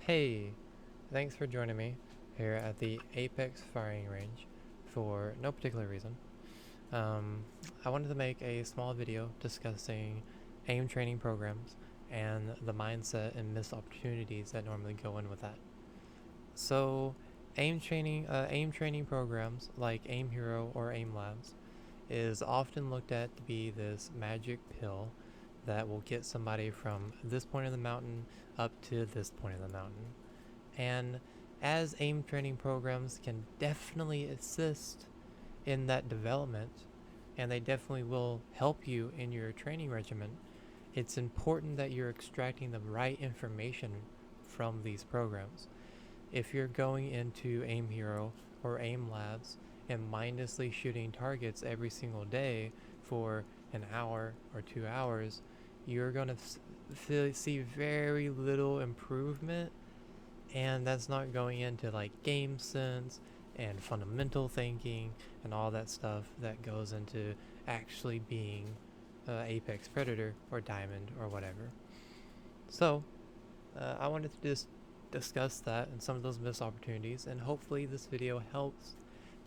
Hey, thanks for joining me here at the Apex firing range for no particular reason. Um, I wanted to make a small video discussing aim training programs and the mindset and missed opportunities that normally go in with that. So, aim training programs like Aim Hero or Aim Labs is often looked at to be this magic pill that will get somebody from this point of the mountain up to this point of the mountain. And as aim training programs can definitely assist in that development, and they definitely will help you in your training regimen, it's important that you're extracting the right information from these programs. If you're going into Aim Hero or Aim Labs and mindlessly shooting targets every single day for an hour or 2 hours, you're going to see very little improvement, and that's not going into like game sense and fundamental thinking and all that stuff that goes into actually being apex predator or diamond or whatever. So I wanted to just discuss that and some of those missed opportunities, and hopefully this video helps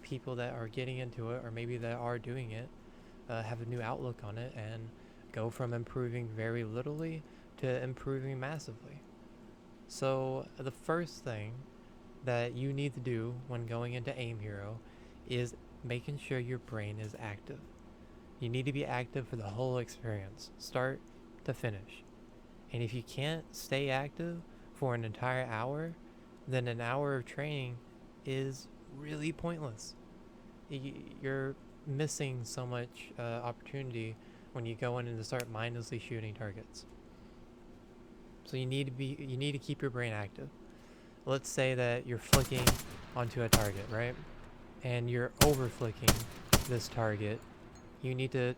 people that are getting into it or maybe that are doing it have a new outlook on it and go from improving very littly to improving massively. So the first thing that you need to do when going into Aim Hero is making sure your brain is active. You need to be active for the whole experience, start to finish. And if you can't stay active for an entire hour, then an hour of training is really pointless. You're missing so much opportunity when you go in and start mindlessly shooting targets. So you need to keep your brain active. Let's say that you're flicking onto a target, right? And you're over flicking this target. You need to,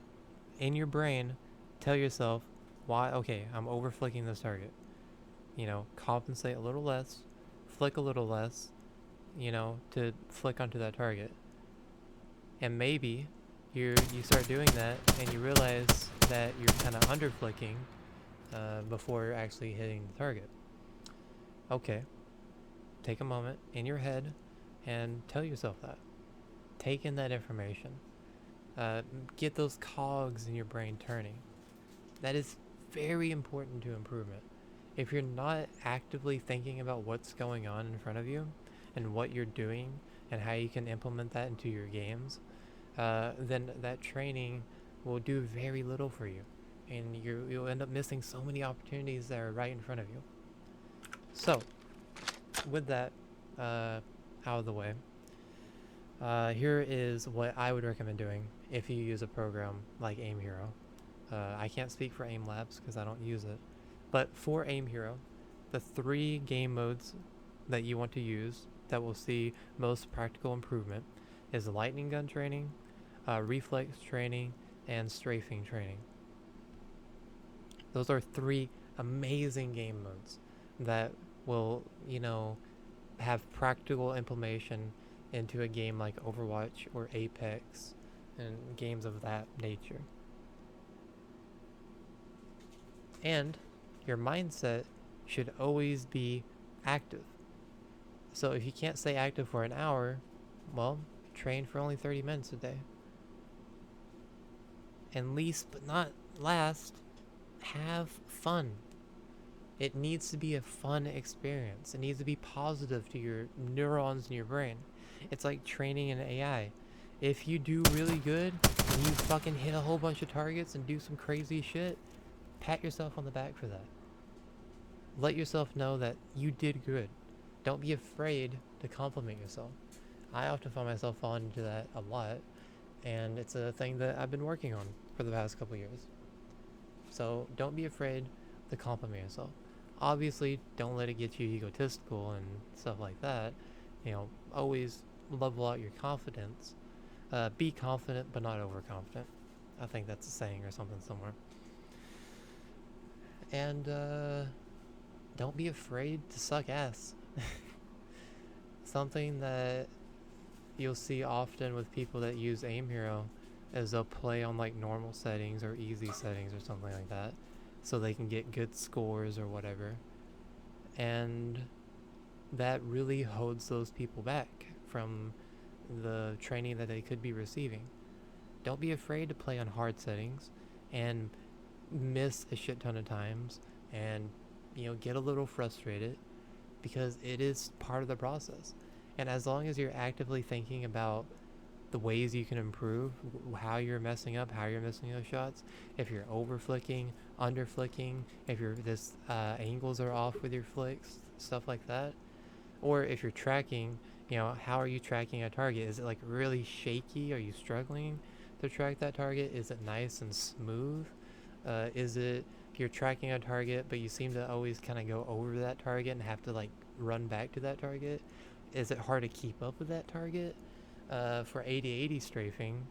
in your brain, tell yourself, why, okay, I'm over flicking this target. Compensate a little less, flick a little less, to flick onto that target. And maybe you start doing that and you realize that you're kind of under flicking before you're actually hitting the target. Okay, take a moment in your head and tell yourself that. Take in that information. Get those cogs in your brain turning. That is very important to improvement. If you're not actively thinking about what's going on in front of you and what you're doing and how you can implement that into your games, then that training will do very little for you. And you'll end up missing so many opportunities that are right in front of you. So, with that out of the way, here is what I would recommend doing if you use a program like Aim Hero. I can't speak for Aim Labs because I don't use it. But for Aim Hero, the 3 game modes that you want to use that will see most practical improvement is lightning gun training, reflex training, and strafing training. Those are 3 amazing game modes that will, have practical implementation into a game like Overwatch or Apex and games of that nature. And your mindset should always be active. So if you can't stay active for an hour, well, train for only 30 minutes a day. And least but not last, have fun. It needs to be a fun experience. It needs to be positive to your neurons in your brain. It's like training an AI. If you do really good and you fucking hit a whole bunch of targets and do some crazy shit, pat yourself on the back for that. Let yourself know that you did good. Don't be afraid to compliment yourself. I often find myself falling into that a lot, and it's a thing that I've been working on for the past couple years. So don't be afraid to compliment yourself. Obviously, don't let it get you egotistical and stuff like that. Always level out your confidence. Be confident, but not overconfident. I think that's a saying or something somewhere. And don't be afraid to suck ass. Something that you'll see often with people that use Aim Hero is they'll play on like normal settings or easy settings or something like that so they can get good scores or whatever. And that really holds those people back from the training that they could be receiving. Don't be afraid to play on hard settings and miss a shit ton of times and get a little frustrated, because it is part of the process. And as long as you're actively thinking about the ways you can improve, how you're messing up, how you're missing those shots, if you're over flicking, under flicking, if your this angles are off with your flicks, stuff like that, or if you're tracking, how are you tracking a target? Is it like really shaky? Are you struggling to track that target? Is it nice and smooth? Is it you're tracking a target but you seem to always kind of go over that target and have to like run back to that target? Is it hard to keep up with that target? For 80-80 strafing,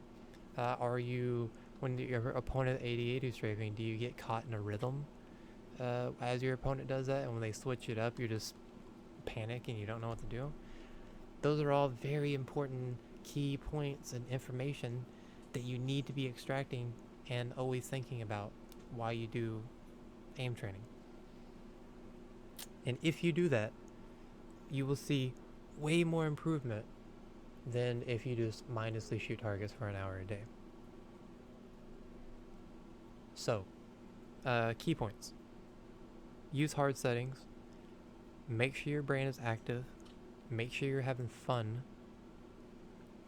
are you, when your opponent 80-80 strafing, do you get caught in a rhythm as your opponent does that, and when they switch it up, you're just panic and you don't know what to do? Those are all very important key points and information that you need to be extracting and always thinking about while you do aim training. And if you do that, you will see way more improvement than if you just mindlessly shoot targets for an hour a day. So, key points. Use hard settings. Make sure your brain is active. Make sure you're having fun.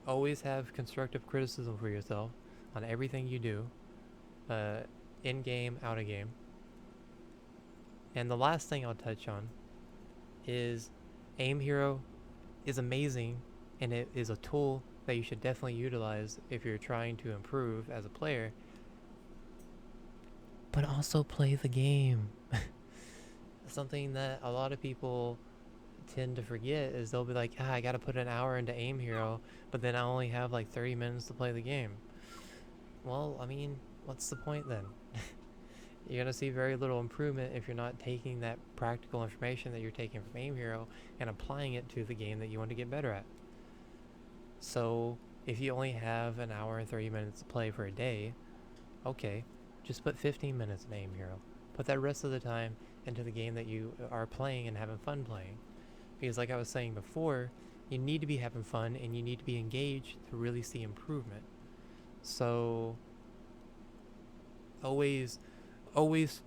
Always have constructive criticism for yourself on everything you do, in-game, out-of-game. And the last thing I'll touch on is Aim Hero is amazing, and it is a tool that you should definitely utilize if you're trying to improve as a player. But also play the game. Something that a lot of people tend to forget is they'll be like, I gotta put an hour into Aim Hero, but then I only have like 30 minutes to play the game. Well, I mean, what's the point then? You're going to see very little improvement if you're not taking that practical information that you're taking from Aim Hero and applying it to the game that you want to get better at. So, if you only have an hour and 30 minutes to play for a day, okay, just put 15 minutes in Aim Hero. Put that rest of the time into the game that you are playing and having fun playing. Because like I was saying before, you need to be having fun and you need to be engaged to really see improvement. So, always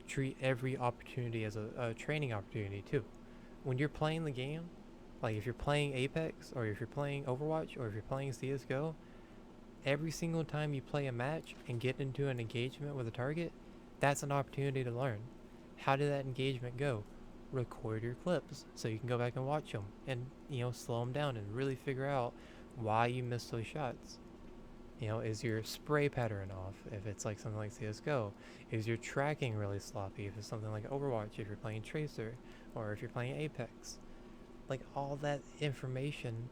treat every opportunity as a training opportunity too. When you're playing the game, like if you're playing Apex, or if you're playing Overwatch, or if you're playing CSGO, every single time you play a match and get into an engagement with a target, that's an opportunity to learn. How did that engagement go? Record your clips so you can go back and watch them and slow them down and really figure out why you missed those shots. Is your spray pattern off if it's like something like CSGO? Is your tracking really sloppy if it's something like Overwatch, if you're playing Tracer, or if you're playing Apex? Like, all that information,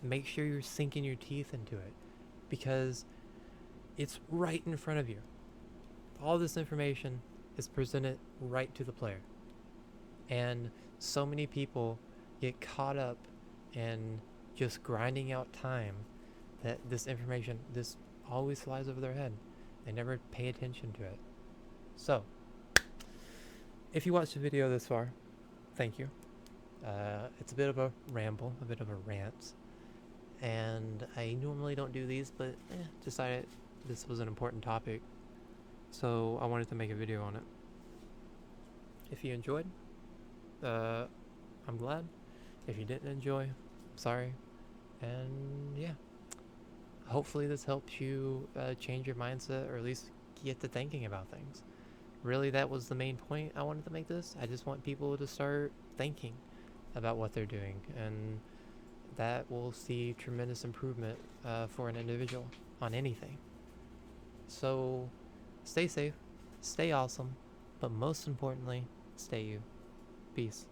make sure you're sinking your teeth into it, because it's right in front of you. All this information is presented right to the player. And so many people get caught up in just grinding out time that this information this always flies over their head. They never pay attention to it. So, if you watched the video this far, thank you. It's a bit of a ramble, a bit of a rant, and I normally don't do these, but decided this was an important topic, so I wanted to make a video on it. If you enjoyed, I'm glad. If you didn't enjoy, I'm sorry. And yeah, hopefully this helps you change your mindset, or at least get to thinking about things. Really, that was the main point I wanted to make this. I just want people to start thinking about what they're doing, and that will see tremendous improvement for an individual on anything. So stay safe, stay awesome, but most importantly, stay you. Peace.